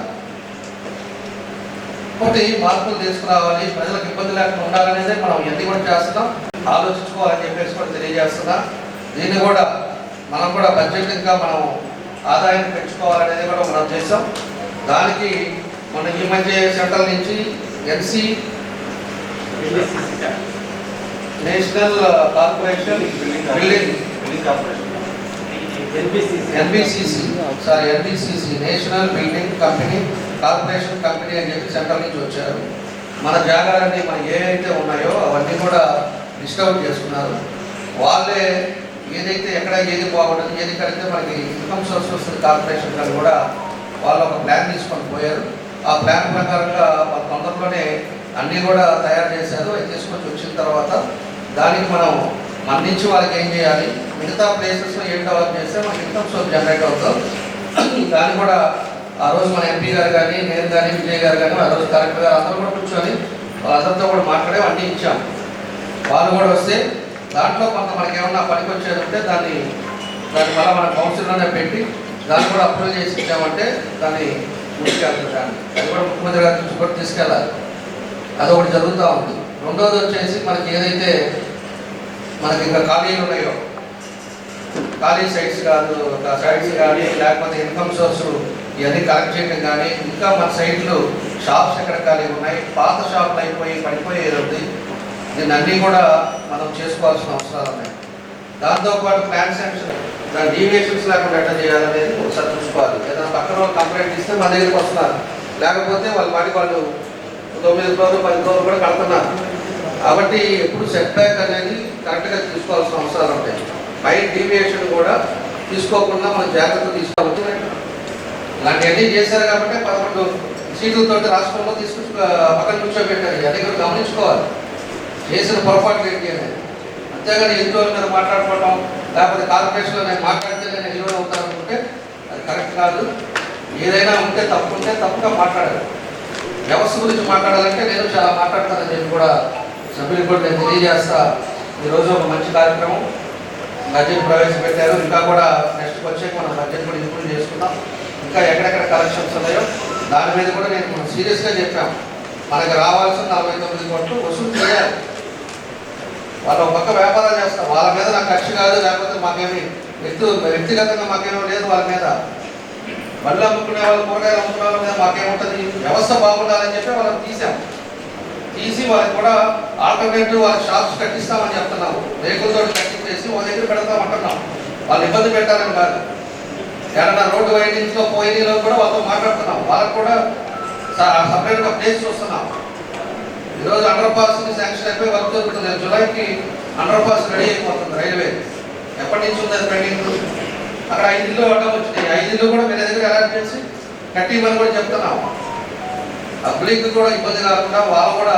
ఒకటి మార్పులు తీసుకురావాలి, ప్రజలకు ఇబ్బంది లేకుండా ఉండాలనేదే మనం ఎన్ని కూడా చేస్తున్నాం. ఆలోచించుకోవాలని చెప్పేసి కూడా తెలియజేస్తున్నా. దీన్ని కూడా మనం కూడా బడ్జెట్ ఇంకా మనం ఆదాయాన్ని పెంచుకోవాలనేది కూడా మనం చేసాం. దానికి మన ఈ మధ్య సెంట్రల్ నుంచి NC national corporation building NBCC national building company corporation company అని చెప్పి సెంట్రల్ నుంచి వచ్చారు. మన జాగాలన్నీ మన ఏవైతే ఉన్నాయో అవన్నీ కూడా లిస్ట్ అవుట్ చేసుకున్నారు. వాళ్ళే ఏదైతే ఎక్కడ ఏది బాగుంటుంది, ఏది కడితే మనకి ఇన్కమ్ సోర్స్ వస్తుంది కార్పొరేషన్ కానీ కూడా వాళ్ళు ఒక ప్లాన్ తీసుకొని పోయారు. ఆ ప్లాన్ ప్రకారంగా వాళ్ళ తొందరలోనే అన్నీ కూడా తయారు చేశారు. అది తీసుకొచ్చి వచ్చిన తర్వాత దానికి మనం మన నుంచి వాళ్ళకి ఏం చేయాలి, మిగతా ప్లేసెస్లో ఏం డెవలప్ చేస్తే మనకి ఇన్కమ్ సోర్స్ జనరేట్ అవుతాం. దాన్ని కూడా ఆ రోజు మన ఎంపీ గారు కానీ, నేను కానీ, విజయ్ గారు కానీ, ఆ రోజు కలెక్టర్ గారు అందరూ కూడా కూర్చొని వాళ్ళందరితో కూడా మాట్లాడే అన్నీ ఇచ్చాం. వాళ్ళు కూడా వస్తే దాంట్లో కొంత మనకి ఏమన్నా పనికి వచ్చేది ఉంటే దాన్ని మళ్ళీ మన కౌన్సిల్లోనే పెట్టి దాన్ని కూడా అప్రూవ్ చేసి ఇచ్చామంటే దాన్ని ముందుకెళ్తాను. అది కూడా ముఖ్యమంత్రి గారి నుంచి కూడా తీసుకెళ్ళాలి. అదొకటి జరుగుతూ ఉంది. రెండోది వచ్చేసి మనకి ఏదైతే మనకి ఇంకా ఖాళీలు ఉన్నాయో, ఖాళీ సైట్స్ కాదు సైట్స్ కానీ లేకపోతే ఇన్కమ్ సోర్స్ ఇవన్నీ కలెక్ట్ చేయడం కానీ, ఇంకా మన సైట్లు షాప్స్ ఎక్కడ ఖాళీ ఉన్నాయి, పాత షాపులు అయిపోయి పడిపోయేది ఉంది. దీన్ని అన్నీ కూడా మనం చేసుకోవాల్సిన అవసరాలు ఉన్నాయి. దాంతోపాటు ప్లాన్ శాంక్షన్ దాని డీవియేషన్స్ లేకుండా ఎట్లా చేయాలనేది ఒకసారి చూసుకోవాలి. ఏదైనా పక్కన వాళ్ళు కంప్లైంట్ ఇస్తే మన దగ్గరికి వస్తున్నారు, లేకపోతే వాళ్ళ పాటికి వాళ్ళు 9 రోజులు 10 రోజులు కూడా కడుతున్నారు. కాబట్టి ఎప్పుడు సెట్ బ్యాక్ అనేది కరెక్ట్గా తీసుకోవాల్సిన అవసరాలు ఉంటాయి. పై డీవియేషన్ కూడా తీసుకోకుండా మనం జాగ్రత్త తీసుకోవాలి. ఇలాంటివన్నీ చేశారు కాబట్టి 11 సీట్లతో రాష్ట్రంలో తీసుకొచ్చి పక్కన కూర్చోబెట్టారు. ఇవన్నీ కూడా గమనించుకోవాలి, చేసిన పొరపాట్లు ఏంటి అనేది. అంతేగాని ఎన్నో మీద మాట్లాడుకోవడం, లేకపోతే కార్పొరేషన్లో నేను మాట్లాడితే నేను హీరో అవుతాను అనుకుంటే అది కరెక్ట్ కాదు. ఏదైనా ఉంటే తప్పు ఉంటే తప్పుగా మాట్లాడాలి. వ్యవస్థ గురించి మాట్లాడాలంటే నేను చాలా మాట్లాడతానని చెప్పి కూడా సభ్యులకు కూడా నేను తెలియజేస్తా. ఈరోజు ఒక మంచి కార్యక్రమం బడ్జెట్ ప్రవేశపెట్టారు. ఇంకా కూడా నెక్స్ట్ వచ్చే మనం బడ్జెట్ కూడా ఇంప్రూవ్ చేసుకుందాం. ఇంకా ఎక్కడెక్కడ కలెక్షన్స్ ఉన్నాయో దాని మీద కూడా నేను సీరియస్గా చెప్పాం. మనకు రావాల్సిన 49 కోట్లు వసూలు చేయాలి. వాళ్ళు ఒక పక్క వ్యాపారాలు చేస్తాం, వాళ్ళ మీద నాకు ఖర్చు కాదు, లేకపోతే మాకేమి వ్యక్తిగతంగా మాకేమో లేదు. వాళ్ళ మీద బళ్ళు అమ్ముకునే వాళ్ళు, కూరగాయలు అమ్ముకునే వాళ్ళ మీద మాకేముంటుంది. వ్యవస్థ బాగుండాలని చెప్పి వాళ్ళని తీసి వాళ్ళకి కూడా ఆల్టర్నేటివ్ వాళ్ళ షాప్స్ కట్టిస్తామని చెప్తున్నాము. రేకులతో కట్టించేసి వాళ్ళ దగ్గర పెడతామంటున్నాం. వాళ్ళు ఇబ్బంది పెట్టాలని కాదు. ఏదైనా రోడ్డు వైడింగ్స్లో పోయినలో కూడా వాళ్ళతో మాట్లాడుతున్నాం. వాళ్ళకు కూడా సపరేట్గా ప్లేస్ చూస్తున్నాం. ఈరోజు అండర్ పాస్ శాంక్షన్ అయిపోయి వర్క్ జరుగుతుంది. జూలైకి అండర్ పాస్ రెడీ అయిపోతుంది. రైల్వే ఎప్పటి నుంచి ఉంది అది పెండింగ్. అక్కడ 5 ఇళ్ళు అడ్డం వచ్చినాయి. 5 ఇళ్ళు కూడా వేరే దగ్గర అలాట్ చేసి కట్టిమని కూడా చెప్తున్నాం. పబ్లిక్ కూడా ఇబ్బంది కాకుండా వాళ్ళు కూడా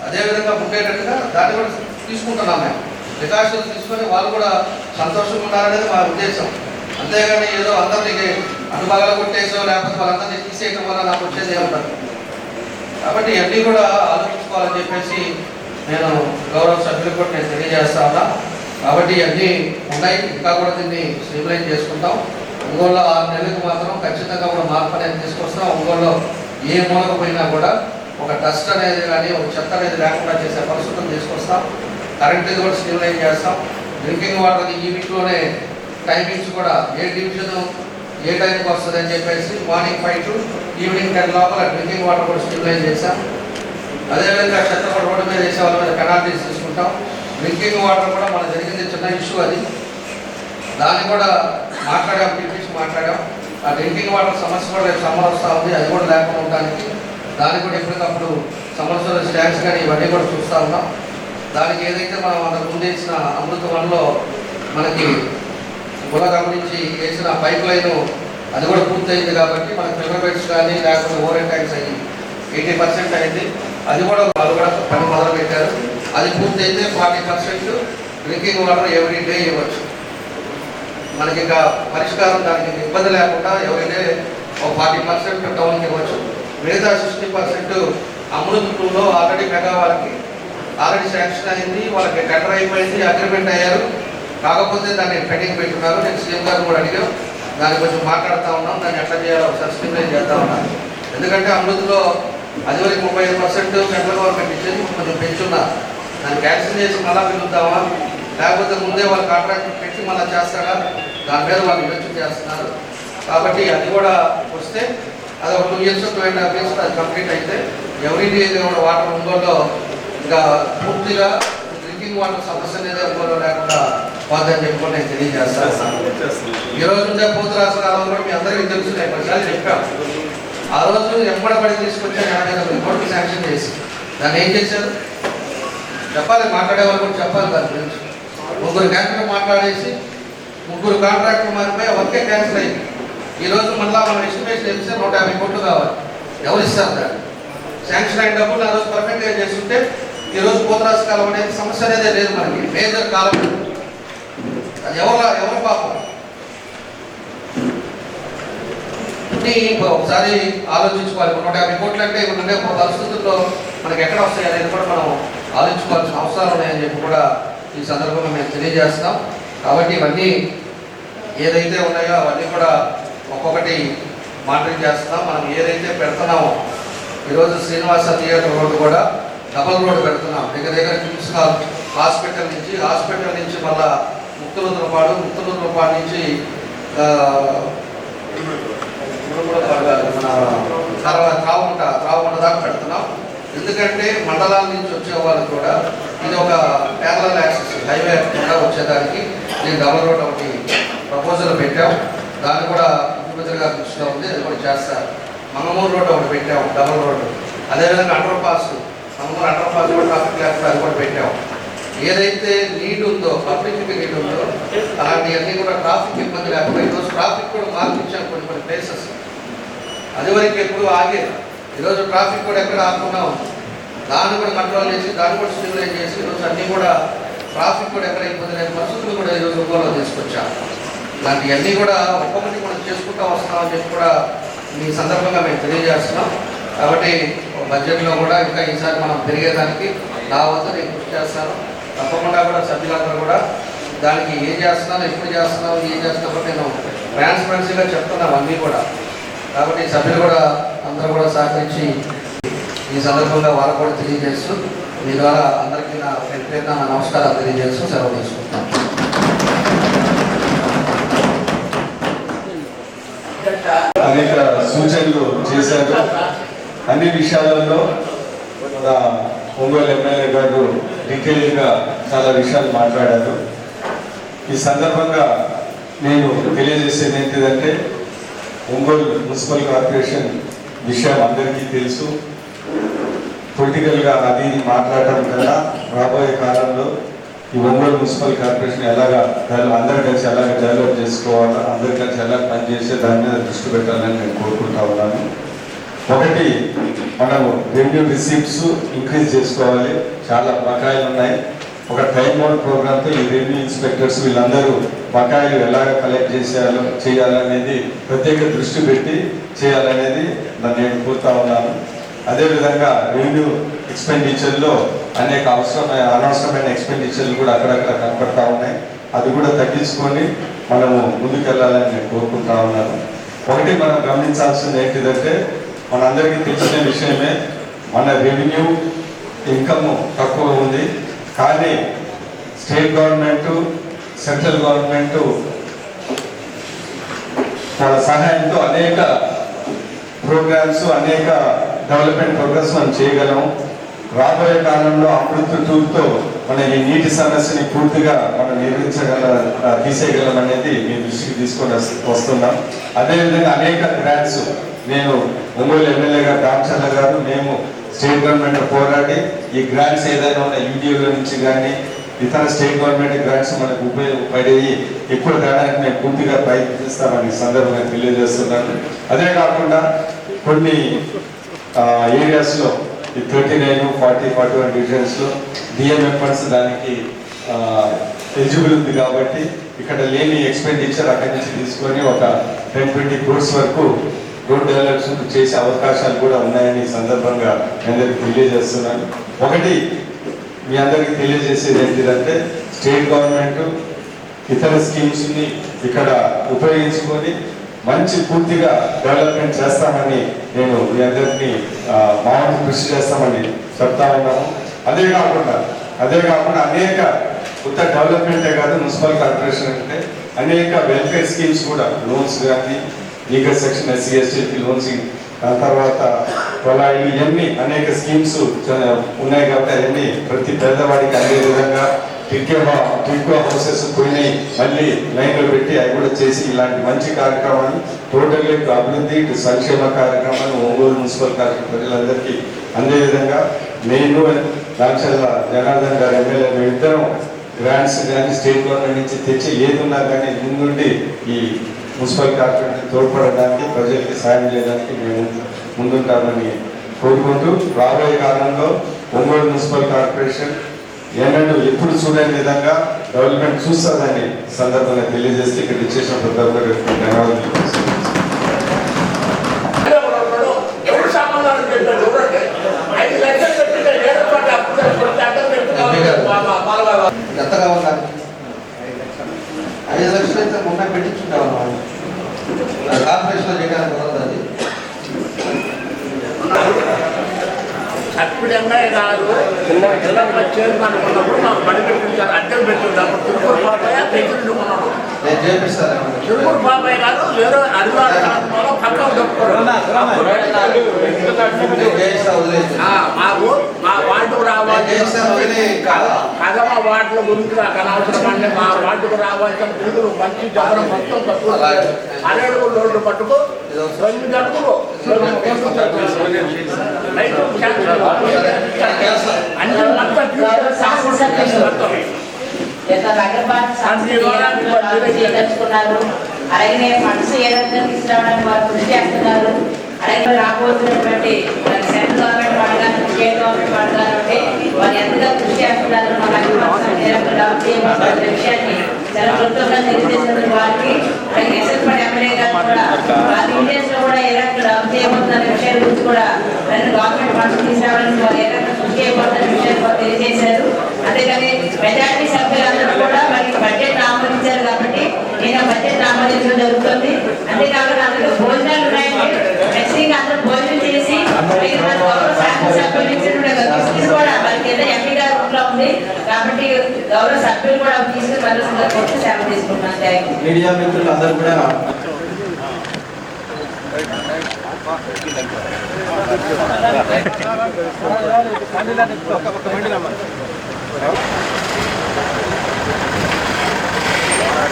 అదేవిధంగా ఉండేటట్టుగా దాన్ని కూడా తీసుకుంటున్నాం. మేము ప్రికాషన్స్ తీసుకొని వాళ్ళు కూడా సంతోషంగా ఉండాలనేది మా ఉద్దేశం. అంతేగాని ఏదో అందరినీ అనుభాగాలు కొట్టేసో లేకపోతే వాళ్ళందరినీ తీసేయడం వల్ల నాకు వచ్చేది ఏముంటుంది. కాబట్టి ఇవన్నీ కూడా ఆలోచించుకోవాలని చెప్పేసి నేను గౌరవ సభ్యులకు కూడా నేను తెలియజేస్తా ఉన్నా. కాబట్టి ఇవన్నీ ఉన్నాయి, ఇంకా కూడా దీన్ని స్టెబిలైజ్ చేసుకుంటాం. ఒంగోలులో 6 నెలలకు మాత్రం ఖచ్చితంగా కూడా మార్పు అనేది తీసుకొస్తాం. ఒంగోలులో ఏ మూలకు పోయినా కూడా ఒక డస్ట్ అనేది కానీ ఒక చెత్త అనేది లేకుండా చేసే పరిస్థితులు తీసుకొస్తాం. కరెంట్ కూడా స్టెబిలైజ్ చేస్తాం. డ్రింకింగ్ వాటర్ ఈ వీక్లోనే టైమింగ్స్ కూడా ఏ డివిజన్ ఏ టైంకి వస్తుంది అని చెప్పేసి మార్నింగ్ 5 to ఈవినింగ్ 10 లోపల డ్రింకింగ్ వాటర్ కూడా స్టెబిలైజ్ చేస్తాం. అదేవిధంగా చెత్త కూడా రోడ్డు మీద వేసే వాళ్ళ మీద పెనాల్టీస్ తీసుకుంటాం. డ్రింకింగ్ వాటర్ కూడా మన జరిగింది చిన్న ఇష్యూ అది, దాన్ని కూడా మాట్లాడాం, పిలిపించి మాట్లాడాం. ఆ డ్రింకింగ్ వాటర్ సమస్య కూడా రేపు సమ్మర్ వస్తూ ఉంది, అది కూడా లేకుండా ఉండడానికి దానికి కూడా ఎప్పటికప్పుడు సమస్యలు స్టాండ్స్ కానీ ఇవన్నీ కూడా చూస్తూ ఉన్నాం. దానికి ఏదైతే మనం అంతకు ముందు వేసిన అమృత వన్లో మనకి గులగం నుంచి వేసిన పైప్ లైన్ అది కూడా పూర్తయింది. కాబట్టి మనకి ఫిల్టర్బెడ్స్ కానీ లేకపోతే ఓవర్ ట్యాంక్స్ అయ్యి 80% అయింది. అది కూడా వాళ్ళు కూడా పని మొదలు పెట్టారు. అది పూర్తయితే 40% డ్రింకింగ్ వాటర్ ఎవ్రీ డే ఇవ్వచ్చు. మనకి ఇంకా పరిష్కారం దానికి ఇబ్బంది లేకుండా ఎవ్రీ డే ఒక 40% టౌన్కి ఇవ్వచ్చు. మిగతా 60% అమృత్ 2లో ఆల్రెడీ మెగా వాళ్ళకి ఆల్రెడీ శాంక్షన్ అయింది, వాళ్ళకి టెండర్ అయిపోయింది, అగ్రిమెంట్ అయ్యారు. కాకపోతే దాన్ని పెండింగ్ పెట్టున్నారు. నేను సీఎం గారు కూడా అడిగాం, దాన్ని కొంచెం మాట్లాడుతూ ఉన్నాం. దాన్ని ఎట్లా చేయాలో ఒకసారి స్టిమ్యులేట్ చేస్తూ ఉన్నాను. ఎందుకంటే అమృత్లో అది వరకు 35% సెంట్రల్ గవర్నమెంట్ ఇచ్చేది కొంచెం పెంచున్నారు. దాన్ని క్యాన్సిల్ చేసి మళ్ళీ పిలుద్దామా, లేకపోతే ముందే వాళ్ళు కాంట్రాక్ట్ పెట్టి మళ్ళీ చేస్తారా, దాని మీద వాళ్ళు ఇన్వెస్ట్ చేస్తున్నారు. కాబట్టి అది కూడా వస్తే అది ఒక 2 years 2.5 years అది కంప్లీట్ అయితే ఎవరి కూడా వాటర్ ఒంగోలులో ఇంకా పూర్తిగా డ్రింకింగ్ వాటర్ సమస్య అనేది ఒంగోలులో లేకుండా పోతుందని చెప్పి కూడా నేను తెలియజేస్తాను. ఈ రోజు ఉండే పోతురాజు కాలంలో కూడా మీ అందరికీ తెలుసు, నేను పదిసార్లు చెప్పాను. ఆ రోజు ఎంబడబడి తీసుకొచ్చి 80 కోట్లు శాంక్షన్ చేసి దాన్ని ఏం చేశారు చెప్పాలి, మాట్లాడే వాళ్ళు కూడా చెప్పాలి. దాని గురించి 3 ట్యాంకులు మాట్లాడేసి 3 కాంట్రాక్టులు మారిపోయి వర్కే క్యాన్సిల్ అయింది. ఈరోజు మళ్ళీ మనం ఎస్టిమేషన్ తెలిస్తే 150 కోట్లు కావాలి. ఎవరు ఇస్తారు దాన్ని? శాంక్షన్ అయిన డబ్బులు ఆ రోజు పర్ఫెక్ట్గా చేసుకుంటే ఈరోజు పోతరాజు కాలం అనేది సమస్య అనేది లేదు మనకి. మేజర్ కాలం అది ఎవరు పాపం ఒకసారి ఆలోచించుకోవాలి. 150 కోట్లు అంటే ఉండే పరిస్థితుల్లో మనకి ఎక్కడ వస్తాయి అనేది కూడా మనం ఆలోచించుకోవాల్సిన అవసరాలు ఉన్నాయని చెప్పి కూడా ఈ సందర్భంగా మేము తెలియజేస్తాం. కాబట్టి ఇవన్నీ ఏదైతే ఉన్నాయో అవన్నీ కూడా ఒక్కొక్కటి మానిటరింగ్ చేస్తున్నాం. మనం ఏదైతే పెడుతున్నామో ఈరోజు శ్రీనివాస థియేటర్ రోడ్డు కూడా డబల్ రోడ్డు పెడుతున్నాం. దగ్గర కిమ్స్ హాస్పిటల్ నుంచి మళ్ళా ముక్తులూరుపాడు నుంచి మన త్రావుంట దాకా పెడుతున్నాం. ఎందుకంటే మండలాల నుంచి వచ్చే వాళ్ళకి కూడా ఇది ఒక ప్యారలల్ యాక్సెస్ హైవే కూడా వచ్చేదానికి నేను డబల్ రోడ్ ఒకటి ప్రపోజల్ పెట్టాం. దాన్ని కూడా ముఖ్యమంత్రి గారి దృష్టిలో ఉంది, అది కూడా చేస్తారు. మంగమూరు రోడ్డు ఒకటి పెట్టాం డబల్ రోడ్డు. అదేవిధంగా అండర్ పాస్ కూడా ట్రాఫిక్ లేకుండా అది కూడా పెట్టాం. ఏదైతే నీడ్ ఉందో పబ్లిక్ నీడ్ ఉందో అలాంటివన్నీ కూడా ట్రాఫిక్ ఇబ్బంది లేకుండా ఈరోజు ట్రాఫిక్ కూడా మార్పించాం కొన్ని ప్లేసెస్. అది వరకు ఎప్పుడు ఆగేది, ఈరోజు ట్రాఫిక్ కూడా ఎక్కడ ఆగకుండా ఉంది. దాన్ని కూడా కంట్రోల్ చేసి దాన్ని కూడా స్టిమ్యులేట్ చేసి ఈరోజు అన్నీ కూడా ట్రాఫిక్ కూడా ఎక్కడ ఇబ్బంది లేని పరిస్థితులు కూడా ఈరోజు రూపంలో తీసుకొచ్చాం. ఇలాంటివన్నీ కూడా ఒక్కొక్కటి కూడా చేసుకుంటూ వస్తున్నామని చెప్పి కూడా ఈ సందర్భంగా మేము తెలియజేస్తున్నాం. కాబట్టి బడ్జెట్లో కూడా ఇంకా ఈసారి మనం పెరిగేదానికి నా వద్ద నేను కృషి చేస్తాను. తప్పకుండా కూడా సభ్యులందరూ కూడా దానికి ఏం చేస్తున్నాను, ఎప్పుడు చేస్తున్నావు, ఏం చేస్తున్నావు నేను ట్రాన్స్పరెన్సీగా చెప్తున్నాను అన్నీ కూడా. కాబట్టి సభ్యులు కూడా అందరూ కూడా సహకరించి ఈ సందర్భంగా వాళ్ళకు కూడా తెలియజేస్తూ మీ ద్వారా అందరికీ నా పేరున నా నమస్కారాలు తెలియజేస్తూ సెలవు తీసుకుంటాను. అనేక సూచనలు చేశారు. అన్ని విషయాలలో ఒంగోలు ఎమ్మెల్యే గారు డీటెయిల్గా చాలా విషయాలు మాట్లాడారు. ఈ సందర్భంగా నేను తెలియజేసేది ఏంటిదంటే ఒంగోలు మున్సిపల్ కార్పొరేషన్ విషయం అందరికీ తెలుసు. పొలిటికల్గా అది మాట్లాడటం కన్నా రాబోయే కాలంలో ఈ ఒంగోలు మున్సిపల్ కార్పొరేషన్ ఎలాగా అందరి కలిసి ఎలాగ డెవలప్ చేసుకోవాలా, అందరి కలిసి ఎలా పనిచేసే దాని మీద దృష్టి పెట్టాలని నేను కోరుకుంటా ఉన్నాను. ఒకటి, మనము రెవెన్యూ రిసీప్ట్స్ ఇంక్రీజ్ చేసుకోవాలి. చాలా బకాయిలు ఉన్నాయి. ఒక టైం బౌండ్ ప్రోగ్రామ్తో ఈ రెవెన్యూ ఇన్స్పెక్టర్స్ వీళ్ళందరూ బకాయిలు ఎలాగ కలెక్ట్ చేయాలనేది ప్రత్యేక దృష్టి పెట్టి చేయాలనేది నేను కోరుతా ఉన్నాను. అదేవిధంగా రెవెన్యూ ఎక్స్పెండిచర్లో అనేక అనవసరమైన ఎక్స్పెండిచర్లు కూడా అక్కడక్కడ కనపడతా ఉన్నాయి. అది కూడా తగ్గించుకొని మనము ముందుకెళ్ళాలని నేను కోరుకుంటా ఉన్నాను. ఒకటి మనం గమనించాల్సింది ఏంటిదంటే మనందరికీ తెలిసిన విషయమే, మన రెవెన్యూ ఇన్కమ్ తక్కువ ఉంది. కానీ స్టేట్ గవర్నమెంటు, సెంట్రల్ గవర్నమెంటు వాళ్ళ సహాయంతో అనేక ప్రోగ్రామ్స్, అనేక డెవలప్మెంట్ ప్రోగ్రామ్స్ మనం చేయగలం. రాబోయే కాలంలో అమృత్ 2తో మన ఈ నీటి సమస్యని పూర్తిగా మనం తీసేయగలం అనేది మీ దృష్టికి తీసుకొని వస్తున్నాం. అదేవిధంగా అనేక గ్రాంట్స్ నేను ఒంగోలు ఎమ్మెల్యే గారు రామచంద్ర గారు మేము స్టేట్ గవర్నమెంట్ పోరాడి ఈ గ్రాంట్స్ ఏదైనా ఉన్న యూడిఓల నుంచి కానీ ఇతర స్టేట్ గవర్నమెంట్ గ్రాంట్స్ మనకు ఉపయోగపడేవి ఎక్కువ తేడానికి మేము పూర్తిగా ప్రయత్నిస్తామని సందర్భంగా తెలియజేస్తున్నాను. అదే కాకుండా కొన్ని ఏరియాస్లో ఈ 39, 40, 41 డివిజన్స్లో డిఎంఎఫ్ ఫండ్స్ దానికి ఎలిజిబుల్ ఉంది. కాబట్టి ఇక్కడ లేని ఎక్స్పెండిచర్ అక్కడి నుంచి తీసుకొని ఒక 10-20 crores వరకు రోడ్ డెవలప్మెంట్ చేసే అవకాశాలు కూడా ఉన్నాయని ఈ సందర్భంగా మీ అందరికీ తెలియజేస్తున్నాను. ఒకటి, మీ అందరికీ తెలియజేసేది ఏంటిదంటే స్టేట్ గవర్నమెంట్ ఇతర స్కీమ్స్ని ఇక్కడ ఉపయోగించుకొని మంచి పూర్తిగా డెవలప్మెంట్ చేస్తామని నేను మీ అందరినీ మా వంతు కృషి చేస్తామని చెప్తా ఉన్నాము. అదే కాకుండా అనేక కొత్త డెవలప్మెంటే కాదు, మున్సిపల్ కార్పొరేషన్ అంటే అనేక వెల్ఫేర్ స్కీమ్స్ కూడా, లోన్స్ కానీ లీగల్ సెక్షన్ SC/ST లోన్స్ దాని తర్వాత పొలాలు ఇవన్నీ అనేక స్కీమ్స్ ఉన్నాయి కాబట్టి అవన్నీ ప్రతి పేదవాడికి అందే విధంగా టిక్కో హౌసెస్ పోయినాయి, మళ్ళీ లైన్లో పెట్టి అవి కూడా చేసి ఇలాంటి మంచి కార్యక్రమాలు టోటల్లీ అభివృద్ధి ఇటు సంక్షేమ కార్యక్రమాలు ఒంగోలు మున్సిపల్ ప్రజలందరికీ అందే విధంగా నేను దాక్షల జనార్దన్ గారు ఎమ్మెల్యే మేమిద్దరం గ్రాంట్స్ కానీ స్టేట్ గవర్నమెంట్ నుంచి తెచ్చి ఏది ఉన్నా కానీ ముందుండి ఈ మున్సిపల్ కార్పొరేషన్ తోడ్పడడానికి ప్రజలకి సాయం చేయడానికి మేము ముందుంటామని కోరుకుంటూ రాబోయే కాలంలో ఒంగోలు మున్సిపల్ కార్పొరేషన్ ఏనాడు ఎప్పుడు చూడని విధంగా డెవలప్మెంట్ చూస్తుందని సందర్భంగా తెలియజేస్తే ఇక్కడ ఇచ్చేసిన ప్రతి ఒక్కరు ధన్యవాదాలు. ఎంత కావాలి? 5 లక్షలు అయితే మొన్న పెట్టించుంటాం కార్పొరేషన్లో చేయడానికి కుదరదు. అది అప్పుడంగా కాదు జిల్లా పంచాయతీ అనుకున్నప్పుడు మాకు పని పెట్టించారు, అడ్డం పెట్టించారు. తిరుపూరు బాబాయ్ తెచ్చుకుంటూ ఉన్నాడు. నేను చేపిస్తాను. తిరుపూరు బాబాయ్ కాదు వేరే అడిగారు పక్కన దొక్కుతారు. మాకు మా వార్డుకు రావాలి కదమ వార్డుల గురించి నాకు అనవసరం అండి. మా వార్డుకు రావాల్సిన నిధులు మంచి జగన్ మొత్తం తక్కువ 12 రోడ్డు పట్టుకు 2 గంటలు చేయదలుచుకున్నారు. అలాగే ఫండ్స్ ఏ రకంగా తీసుకురావడానికి వారు కృషి చేస్తున్నారు. అలాగే రాబోతున్నటువంటి సెంట్రల్ గవర్నమెంట్ వాళ్ళు కానీ స్టేట్ గవర్నమెంట్ వాళ్ళు కానీ వారు ఎంతగా కృషి చేస్తున్నారు. మన విషయాన్ని చాలా క్లుప్తంగా తెలియజేసినందుకు వారికి అలాగే ఎస్ఎస్పడి ఎమ్మెల్యే గారు కూడా వారి ఇండియన్స్ లో కూడా ఏ రకంగా డెవలప్ చేయబోతున్న విషయాల గురించి కూడా గవర్నమెంట్ ఫండ్స్ తీసుకురావడానికి వారు ఏ రకంగా కృషి చేయబోతున్న విషయాన్ని కూడా తెలియజేశారు. అంతేకాని మెజార్టీ సభ్యులందరూ కూడా వారికి బడ్జెట్ ఆమోదించారు కాబట్టి నేను బడ్జెట్ ఆమోదించడం జరుగుతుంది. అంతేకాకుండా అందరూ భోజనాలు ఉన్నాయండి. ఖచ్చితంగా అందరూ భోజనం చేసి శాసనసభ్యులు ఇచ్చినటువంటి కూడా వారికి ఏదో ఎంపీ గారి రూట్లో ఉంది కాబట్టి గౌరవ సభ్యులు కూడా తీసుకుని మరొక కొట్టి సేవ తీసుకుంటున్నాను. Thank you. మీడియా మిత్రులు అందరూ కూడా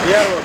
డిఆర్ఓ